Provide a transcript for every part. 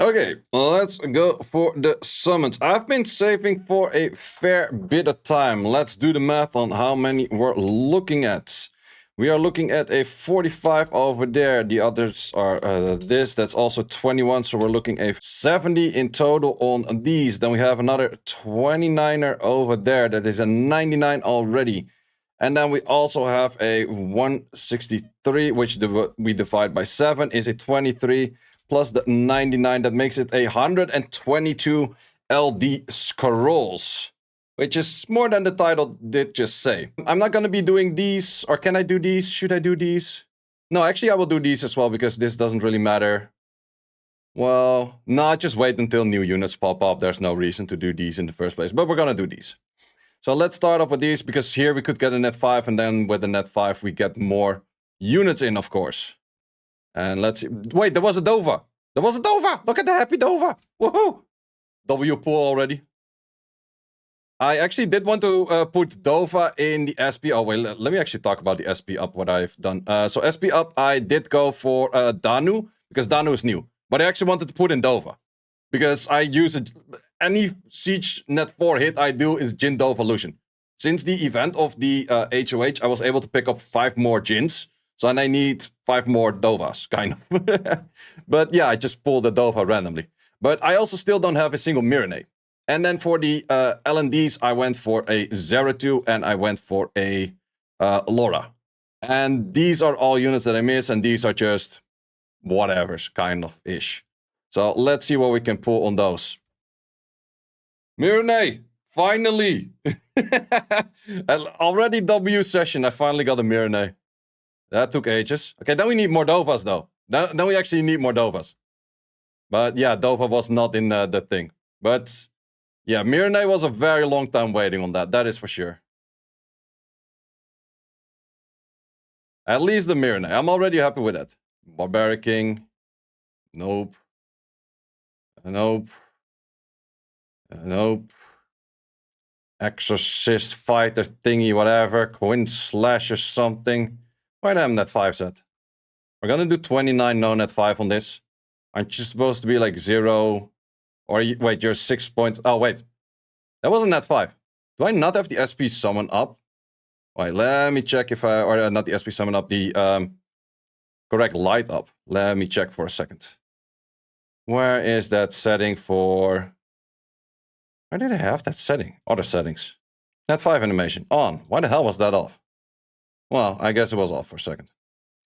Okay, let's go for the summons. I've been saving for a fair bit of time. Let's do the math on how many we're looking at. We are looking at a 45 over there. The others are this. That's also 21. So we're looking at 70 in total on these. Then we have another 29er over there. That is a 99 already. And then we also have a 163, which we divide by 7 is a 23. Plus the 99, that makes it 122 LD scrolls, which is more than the title did just say. I'm not going to be doing these, or can I do these? Should I do these? No, actually I will do these as well, because this doesn't really matter. Well, no, just wait until new units pop up. There's no reason to do these in the first place, but we're going to do these. So let's start off with these, because here we could get a net 5, and then with the net 5 we get more units in, of course. And let's see. Wait, there was a Dova. There was a Dova. Look at the happy Dova. Woohoo. W pull already. I actually did want to put Dova in the SP. Oh, wait, let me actually talk about the SP up, what I've done. So SP up, I did go for Danu, because Danu is new. But I actually wanted to put in Dova, because I use it. Any Siege net 4 hit I do is Jin Dova Illusion. Since the event of the HOH, I was able to pick up 5 more Jins. So and I need 5 more Dovas, kind of. But yeah, I just pulled a Dova randomly. But I also still don't have a single Mirene. And then for the LNDs, I went for a Zeratul and I went for a Laura. And these are all units that I miss, and these are just whatever's kind of ish. So let's see what we can pull on those. Mirene, finally! Already W session, I finally got a Mirene. That took ages. Okay, then we need more Dovas, though. Then we actually need more Dovas. But yeah, Dova was not in the thing. But yeah, Mirene was a very long time waiting on that. That is for sure. At least the Mirene. I'm already happy with that. Barbaric King. Nope. Nope. Nope. Exorcist fighter thingy, whatever. Quinn slash or something. Why am net 5 set? We're gonna do 29 no net 5 on this. Aren't you supposed to be like 0? Or wait, you're 6 points. Oh, wait. That wasn't net 5. Do I not have the SP summon up? Wait, let me check if I... Or not the SP summon up, the correct light up. Let me check for a second. Where is that setting for... Where did I have that setting? Other settings. Net 5 animation. On. Why the hell was that off? Well, I guess it was off for a second.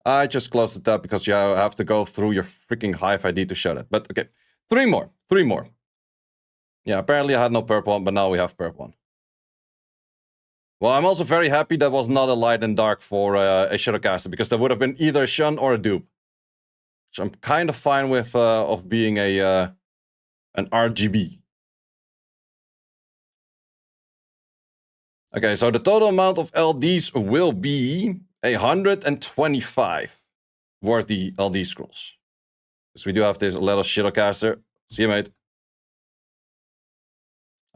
I just closed the tab because you have to go through your freaking Hive ID to show that. But okay, 3 more. 3 more. Yeah, apparently I had no purple one, but now we have purple one. Well, I'm also very happy that was not a light and dark for a Shadowcaster, because that would have been either a Shun or a dupe. So I'm kind of fine with of being a an RGB. Okay, so the total amount of LDs will be 125 worthy LD scrolls. So we do have this little Shadowcaster. See you, mate.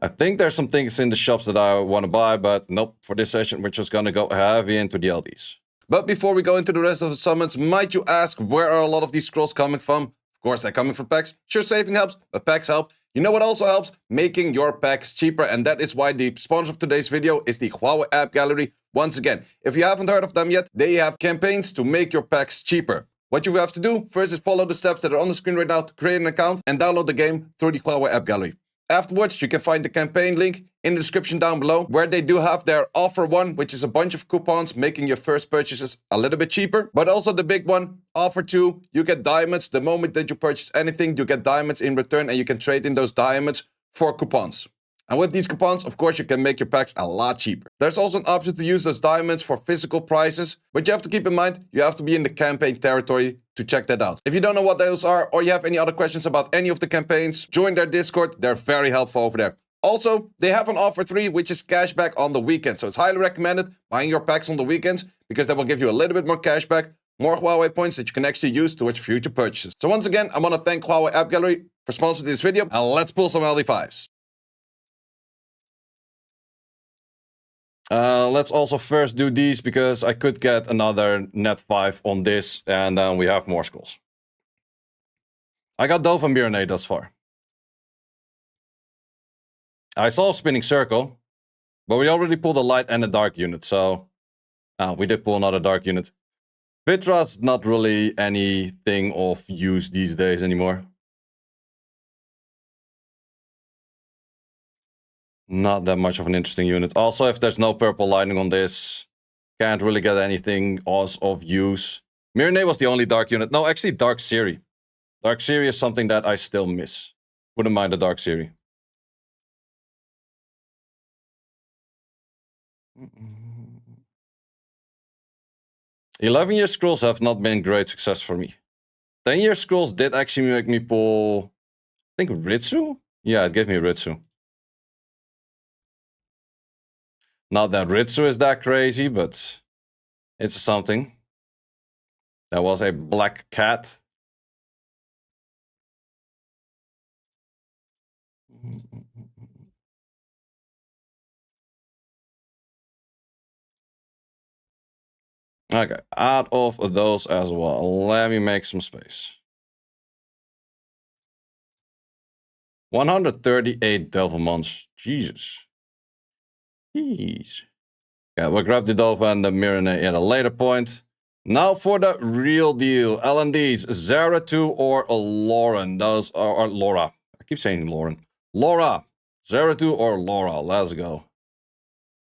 I think there's some things in the shops that I want to buy, but nope. For this session, we're just going to go heavy into the LDs. But before we go into the rest of the summons, might you ask, where are a lot of these scrolls coming from? Of course, they're coming from packs. Sure, saving helps, but packs help. You know what also helps? Making your packs cheaper, and that is why the sponsor of today's video is the Huawei AppGallery. Once again, if you haven't heard of them yet, they have campaigns to make your packs cheaper. What you have to do first is follow the steps that are on the screen right now to create an account and download the game through the Huawei AppGallery. Afterwards, you can find the campaign link in the description down below, where they do have their offer 1, which is a bunch of coupons making your first purchases a little bit cheaper. But also the big one, offer 2, you get diamonds. The moment that you purchase anything, you get diamonds in return, and you can trade in those diamonds for coupons. And with these coupons, of course, you can make your packs a lot cheaper. There's also an option to use those diamonds for physical prices, but you have to keep in mind, you have to be in the campaign territory to check that out. If you don't know what those are, or you have any other questions about any of the campaigns, join their Discord. They're very helpful over there. Also, they have an offer 3, which is cashback on the weekend. So it's highly recommended buying your packs on the weekends, because that will give you a little bit more cashback, more Huawei points that you can actually use towards future purchases. So once again, I want to thank Huawei AppGallery for sponsoring this video, and let's pull some LD5s. Let's also first do these, because I could get another net 5 on this, and then we have more scrolls. I got Dove and Mirane thus far. I saw Spinning Circle, but we already pulled a light and a dark unit, so... we did pull another dark unit. Vitra's not really anything of use these days anymore. Not that much of an interesting unit. Also, if there's no purple lightning on this, can't really get anything else of use. Mirane was the only dark unit. No, actually, Dark Siri. Dark Siri is something that I still miss. Wouldn't mind the Dark Siri. 11-year scrolls have not been great success for me. 10-year scrolls did actually make me pull, I think, Ritsu? Yeah, it gave me Ritsu. Not that Ritsu is that crazy, but it's something. That was a black cat. Okay, out of those as well. Let me make some space. 138 Devilmons. Jesus. Jeez. Yeah, we'll grab the Dove and the Mirane at a later point. Now for the real deal. LNDs, Zeratul or Lauren. Those are Laura. I keep saying Lauren. Laura. Zeratul or Laura. Let's go.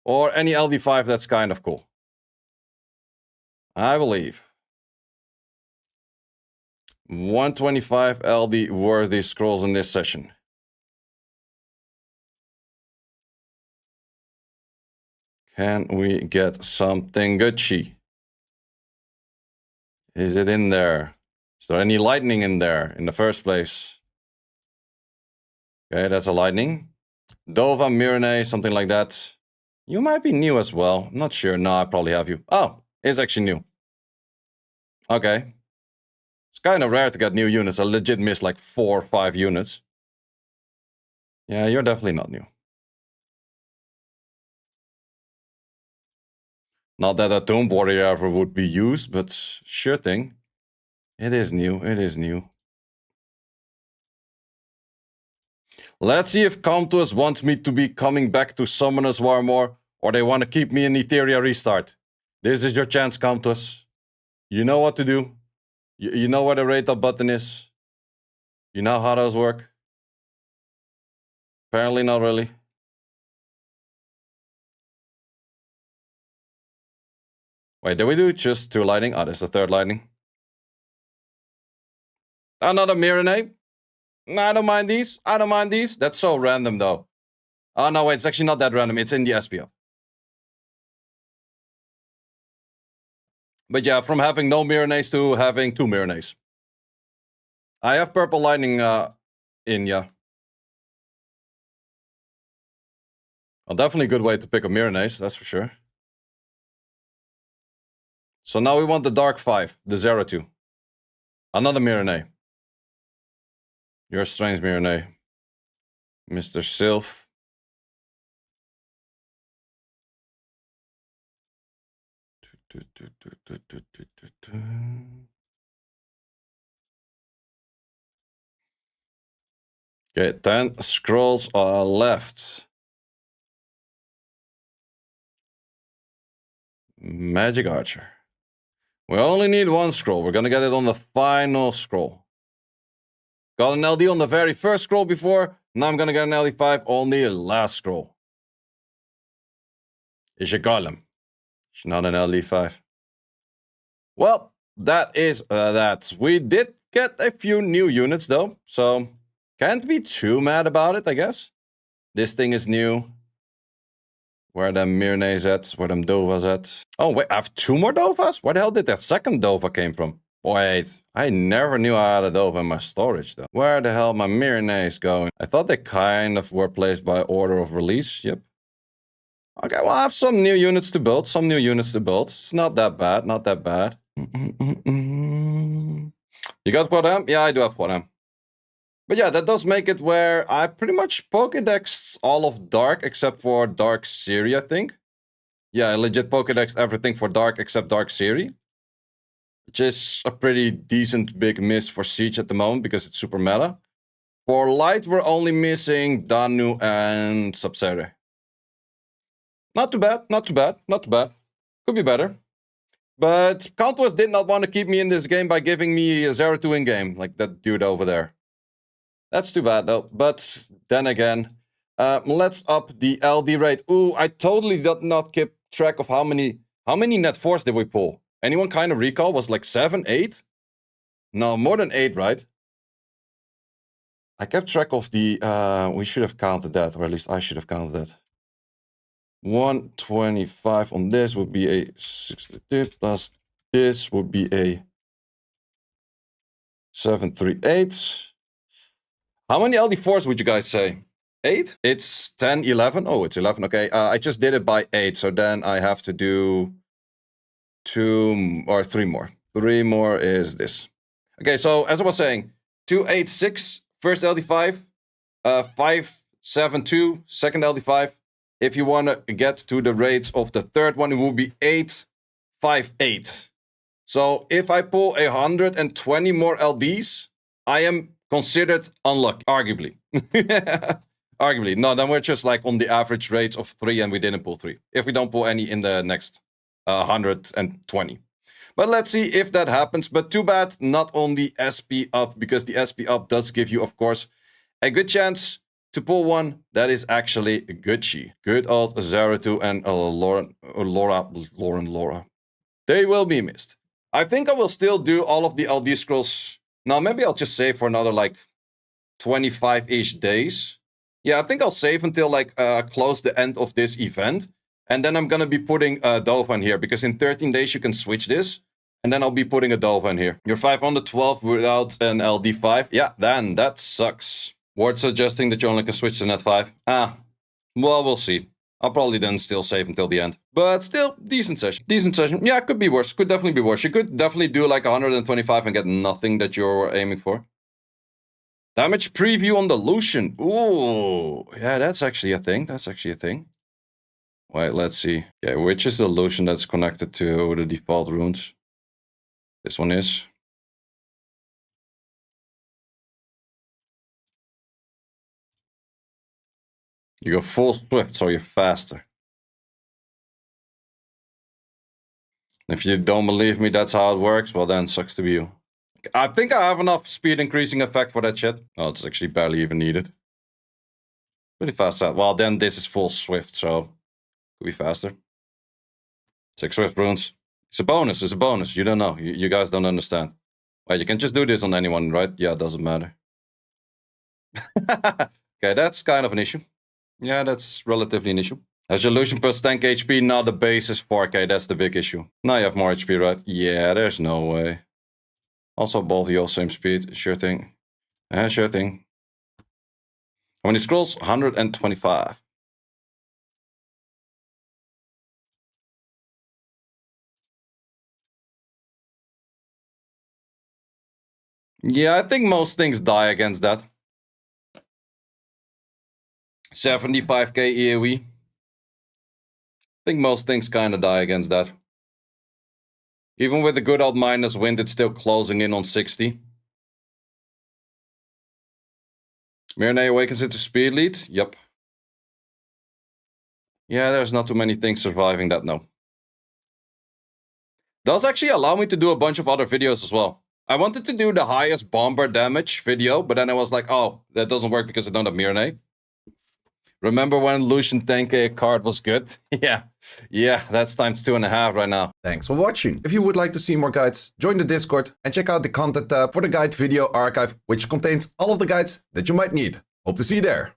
Or any LD5 that's kind of cool. I believe. 125 LD worthy scrolls in this session. Can we get something Gucci? Is it in there? Is there any lightning in there in the first place? Okay, that's a lightning. Dova, Mirane, something like that. You might be new as well. I'm not sure. No, I probably have you. Oh, it's actually new. Okay. It's kind of rare to get new units. I legit missed like 4 or 5 units. Yeah, you're definitely not new. Not that a Tomb Warrior ever would be used, but sure thing. It is new. It is new. Let's see if Countess wants me to be coming back to Summoners War more, or they want to keep me in Etheria Restart. This is your chance, Countess. You know what to do. You know where the rate up button is. You know how those work. Apparently not really. Wait, did we do just 2 lightning? Oh, that's the 3rd lightning. Another Mirane. I don't mind these. I don't mind these. That's so random, though. Oh, no, wait. It's actually not that random. It's in the SPO. But yeah, from having no Miranes to having 2 Miranes. I have Purple Lightning in, yeah. Well, definitely a good way to pick up Miranes, that's for sure. So now we want the Dark 5, the Zeratul. Another Mirane. You're a strange Mirane. Mr. Sylph. Okay, 10 scrolls are left. Magic Archer. We only need 1 scroll. We're gonna get it on the final scroll. Got an LD on the very first scroll before. Now I'm gonna get an LD5 on the last scroll. Is your golem. It's not an LD5. Well, that is that. We did get a few new units though, so can't be too mad about it, I guess. This thing is new. Where them Mirnaes at? Where them Dovas at? Oh, wait, I have 2 more Dovas? Where the hell did that second Dova came from? Wait, I never knew I had a Dova in my storage, though. Where the hell my Mirnaes going? I thought they kind of were placed by order of release. Yep. Okay, well, I have some new units to build. It's not that bad, not that bad. You got Quadam? Yeah, I do have Quadam. But yeah, that does make it where I pretty much Pokédexed all of Dark except for Dark Siri, I think. Yeah, I legit Pokédexed everything for Dark except Dark Siri. which is a pretty decent big miss for Siege at the moment because it's super meta. For Light, we're only missing Danu and Sabsere. Not too bad, not too bad, not too bad. Could be better. But Countess did not want to keep me in this game by giving me a 0-2 in-game, like that dude over there. That's too bad, though. But then again, let's up the LD rate. Ooh, I totally did not keep track of how many net force did we pull. Anyone kind of recall? Was like 7, 8? No, more than 8, right? I kept track of the... we should have counted that, or at least I should have counted that. 125 on this would be a 62 plus this would be a 738. How many LD4s would you guys say? 8? It's 10, 11. Oh, it's 11. Okay, I just did it by 8, so then I have to do 2 or 3 more. 3 more is this. Okay, so as I was saying, 286 first LD5, 572 second LD5. If you want to get to the rates of the third one, it will be 858. So if I pull 120 more LDs, I am considered unlucky, arguably. Arguably. No, then we're just like on the average rates of 3 and we didn't pull 3. If we don't pull any in the next 120. But let's see if that happens. But too bad, not on the SP up, because the SP up does give you, of course, a good chance to pull one that is actually Gucci. Good old 0-2 and Laura. They will be missed. I think I will still do all of the LD scrolls. Now, maybe I'll just save for another like 25-ish days. Yeah, I think I'll save until like close the end of this event. And then I'm gonna be putting a Dova in here, because in 13 days you can switch this. And then I'll be putting a Dova in here. You're 512 without an LD5. Yeah, then that sucks. Ward suggesting that you only can switch to net 5. Well, we'll see. I'll probably then still save until the end. But still, decent session. Decent session. Yeah, could be worse. Could definitely be worse. You could definitely do like 125 and get nothing that you're aiming for. Damage preview on the Lucian. Ooh, yeah, that's actually a thing. That's actually a thing. Wait, let's see. Okay, which is the Lucian that's connected to the default runes? This one is. You go full swift, so you're faster. If you don't believe me that's how it works, well then sucks to be you. I think I have enough speed increasing effect for that shit. Oh, it's actually barely even needed. Pretty fast out. Well, then this is full swift, so could be faster. 6 swift runes. It's a bonus, it's a bonus. You don't know. You guys don't understand. Wait, you can just do this on anyone, right? Yeah, it doesn't matter. Okay, that's kind of an issue. Yeah, that's relatively an issue. Resolution plus tank HP, now the base is 4K, that's the big issue. Now you have more HP, right? Yeah, there's no way. Also, both of you all same speed, sure thing. Yeah, sure thing. How many scrolls? 125. Yeah, I think most things die against that. 75k AoE. I think most things kind of die against that. Even with the good old minus wind, it's still closing in on 60. Mirne awakens into speed lead. Yep. Yeah, there's not too many things surviving that, no. Does actually allow me to do a bunch of other videos as well. I wanted to do the highest bomber damage video, but then I was like, oh, that doesn't work because I don't have Mirne. Remember when Lucian Tenke card was good? Yeah, that's times 2.5 right now. Thanks for watching. If you would like to see more guides, join the Discord and check out the content tab for the guide video archive, which contains all of the guides that you might need. Hope to see you there.